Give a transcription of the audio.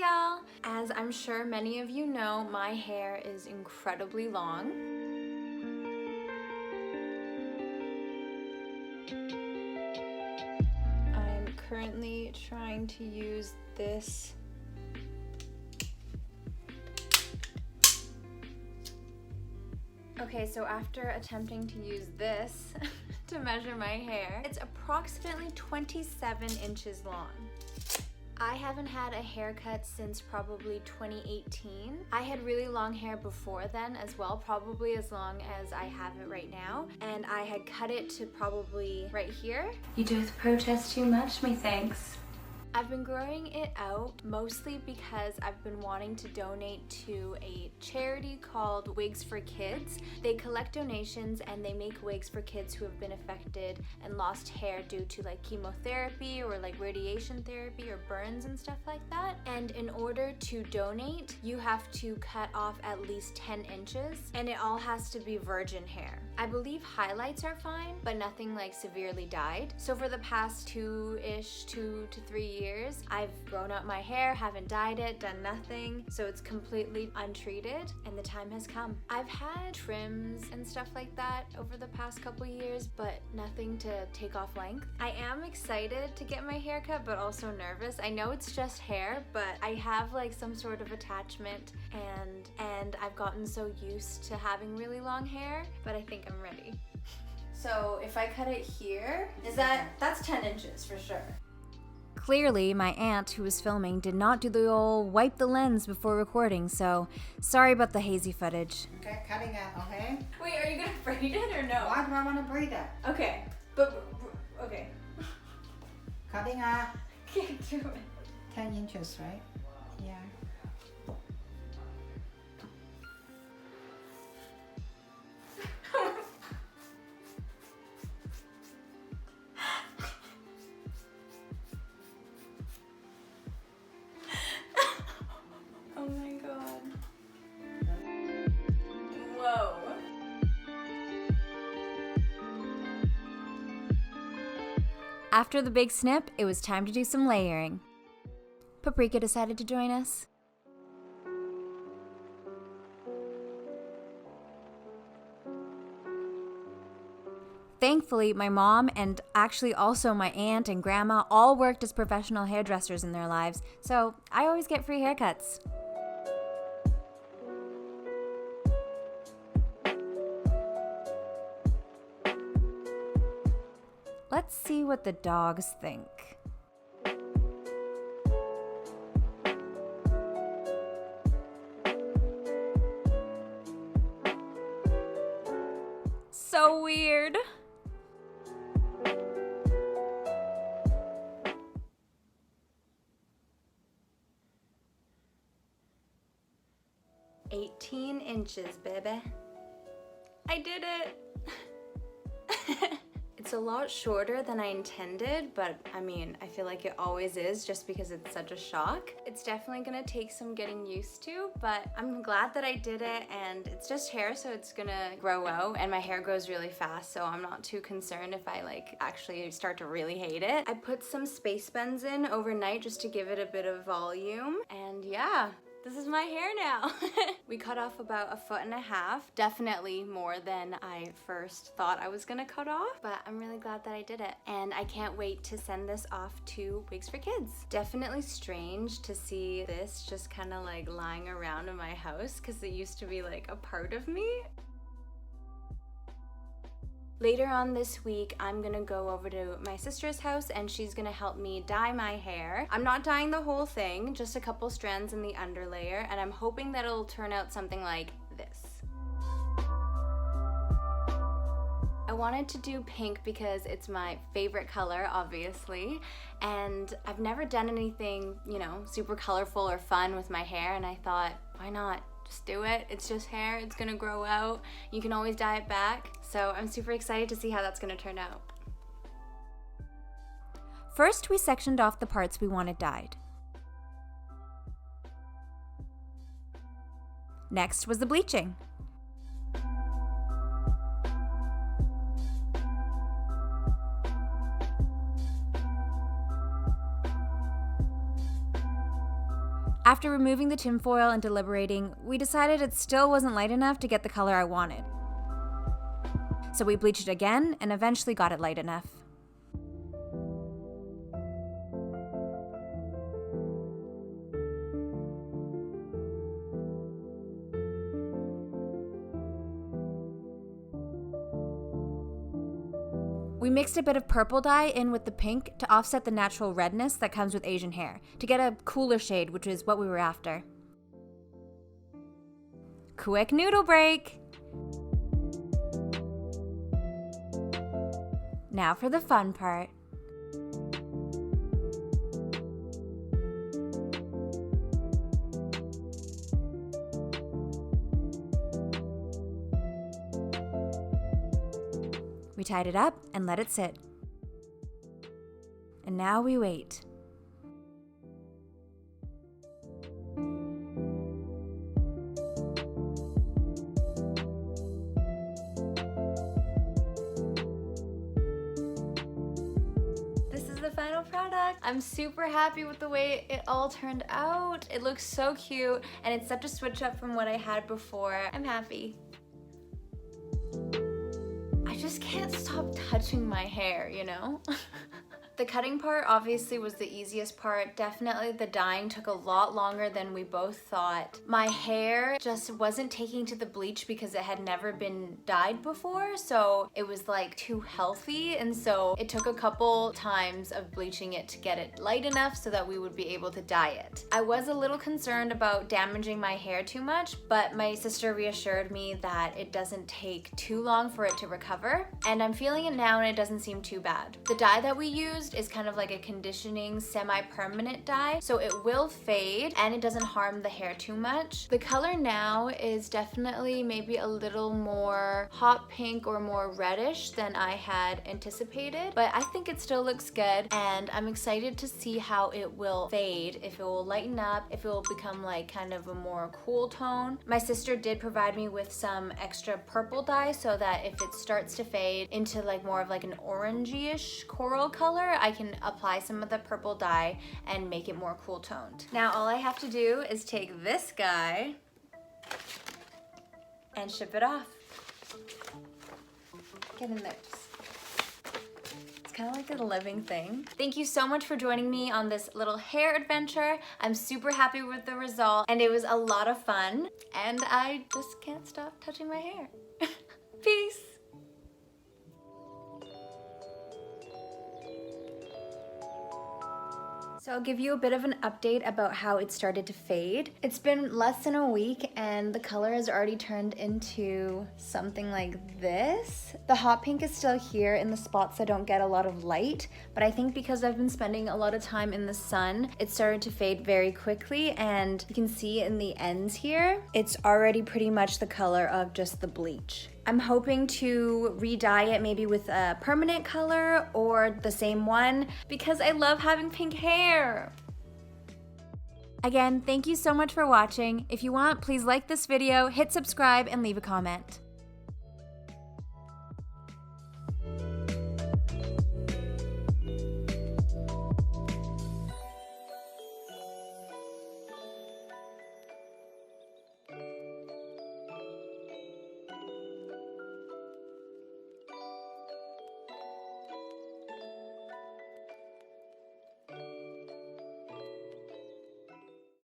y'all! As I'm sure many of you know, my hair is incredibly long. I'm currently trying to use this Okay, so after attempting to use this to measure my hair, it's approximately 27 inches long. I haven't had a haircut since probably 2018. I had really long hair before then as well, probably as long as I have it right now, and I had cut it to probably right here. You do protest too much, methinks. I've been growing it out mostly because I've been wanting to donate to a charity called Wigs for Kids. They collect donations and they make wigs for kids who have been affected and lost hair due to like chemotherapy or like radiation therapy or burns and stuff like that. And in order to donate, you have to cut off at least 10 inches and it all has to be virgin hair. I believe highlights are fine, but nothing like severely dyed. So for the past 2 to 3 years, I've grown out my hair, haven't dyed it, done nothing, so it's completely untreated, and the time has come. I've had trims and stuff like that over the past couple years, but nothing to take off length. I am excited to get my hair cut, but also nervous. I know it's just hair, but I have like some sort of attachment, and I've gotten so used to having really long hair, but I think I'm ready. So if I cut it here, that's 10 inches for sure. Clearly, my aunt who was filming did not do the old wipe the lens before recording, so sorry about the hazy footage. Okay, cutting it, okay? Wait, are you gonna braid it or no? Why do I want to braid it? Okay, but okay. Cutting it. Can't do it. 10 inches, right? Yeah. Oh my god. Whoa. After the big snip, it was time to do some layering. Paprika decided to join us. Thankfully, my mom and actually also my aunt and grandma all worked as professional hairdressers in their lives, so I always get free haircuts. Let's see what the dogs think. So weird. "18 inches, baby. I did it." It's a lot shorter than I intended, but I mean, I feel like it always is just because it's such a shock. It's definitely gonna take some getting used to, but I'm glad that I did it, and it's just hair, so it's gonna grow out, and my hair grows really fast, so I'm not too concerned if I like actually start to really hate it. I put some space bends in overnight just to give it a bit of volume, and yeah. This is my hair now. We cut off about 1.5 feet, definitely more than I first thought I was gonna cut off, but I'm really glad that I did it. And I can't wait to send this off to Wigs for Kids. Definitely strange to see this just kind of like lying around in my house because it used to be like a part of me. Later on this week, I'm gonna go over to my sister's house and she's gonna help me dye my hair. I'm not dyeing the whole thing, just a couple strands in the underlayer, and I'm hoping that it'll turn out something like this. I wanted to do pink because it's my favorite color, obviously, and I've never done anything, you know, super colorful or fun with my hair, and I thought, why not? Just do it. It's just hair. It's gonna grow out. You can always dye it back. So I'm super excited to see how that's gonna turn out. First, we sectioned off the parts we wanted dyed. Next was the bleaching. After removing the tinfoil and deliberating, we decided it still wasn't light enough to get the color I wanted. So we bleached it again and eventually got it light enough. We mixed a bit of purple dye in with the pink to offset the natural redness that comes with Asian hair, to get a cooler shade, which is what we were after. Quick noodle break! Now for the fun part. We tied it up and let it sit. And now we wait. This is the final product. I'm super happy with the way it all turned out. It looks so cute and it's such a switch up from what I had before. I'm happy. I just can't stop touching my hair, you know? The cutting part obviously was the easiest part. Definitely the dyeing took a lot longer than we both thought. My hair just wasn't taking to the bleach because it had never been dyed before, so it was like too healthy, and so it took a couple times of bleaching it to get it light enough so that we would be able to dye it. I was a little concerned about damaging my hair too much, but my sister reassured me that it doesn't take too long for it to recover, and I'm feeling it now and it doesn't seem too bad. The dye that we used is kind of like a conditioning semi-permanent dye, so it will fade and it doesn't harm the hair too much. The color now is definitely maybe a little more hot pink or more reddish than I had anticipated, but I think it still looks good and I'm excited to see how it will fade, if it will lighten up, if it will become like kind of a more cool tone. My sister did provide me with some extra purple dye so that if it starts to fade into like more of like an orangey-ish coral color, I can apply some of the purple dye and make it more cool toned. Now all I have to do is take this guy and ship it off. Get in there. It's kind of like a living thing. Thank you so much for joining me on this little hair adventure. I'm super happy with the result and it was a lot of fun and I just can't stop touching my hair. Peace. So I'll give you a bit of an update about how it started to fade. It's been less than a week and the color has already turned into something like this. The hot pink is still here in the spots that don't get a lot of light, but I think because I've been spending a lot of time in the sun, it started to fade very quickly, and you can see in the ends here, it's already pretty much the color of just the bleach. I'm hoping to re-dye it maybe with a permanent color or the same one because I love having pink hair. Again, thank you so much for watching. If you want, please like this video, hit subscribe, and leave a comment.